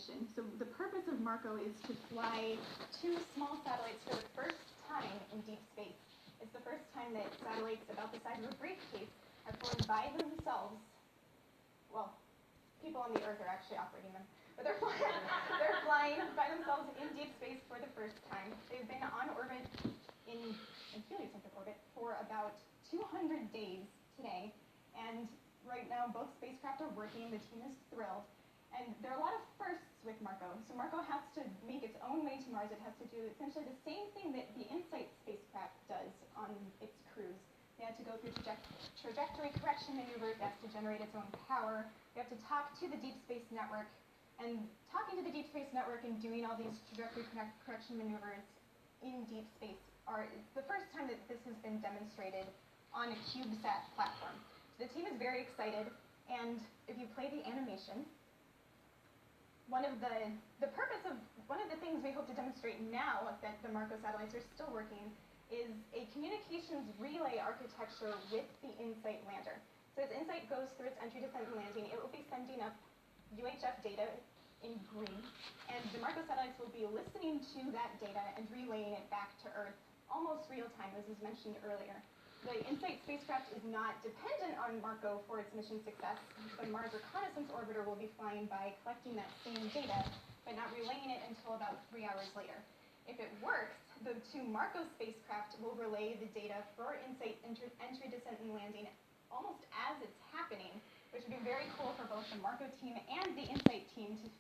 mission. So the purpose of Marco is to fly 2 small satellites for the first time in deep space. It's the first time that satellites about the size of a briefcase are flown by themselves. Well, people on the Earth are actually operating them, but they're flying by themselves in deep space for the first time. They've been on orbit in heliocentric orbit for about 200 days today, and right now both spacecraft are working. The team is thrilled, and there are a lot of firsts with Marco. So Marco has to make its own way to Mars. It has to do essentially the same thing that the InSight spacecraft does on its cruise. They had to go through trajectory correction maneuvers. It has to generate its own power. They have to talk to the Deep Space Network, and talking to the Deep Space Network and doing all these trajectory correction maneuvers in deep space are the first time that this has been demonstrated on a CubeSat platform. So the team is very excited, and if you play the animation, one of the things we hope to demonstrate now that the Marco satellites are still working is a communications relay architecture with the InSight lander. So as InSight goes through its entry, descent, and landing, it will be sending up UHF data in green, and the Marco satellites will be listening to that data and relaying it back to Earth almost real time, as was mentioned earlier. The InSight spacecraft is not dependent on Marco for its mission success. The Mars Reconnaissance Orbiter will be flying by collecting that same data, but not relaying it until about 3 hours later. If it works, the 2 Marco spacecraft will relay the data for InSight entry, descent, and landing almost as it's happening, which would be very cool for both the Marco team and the InSight team to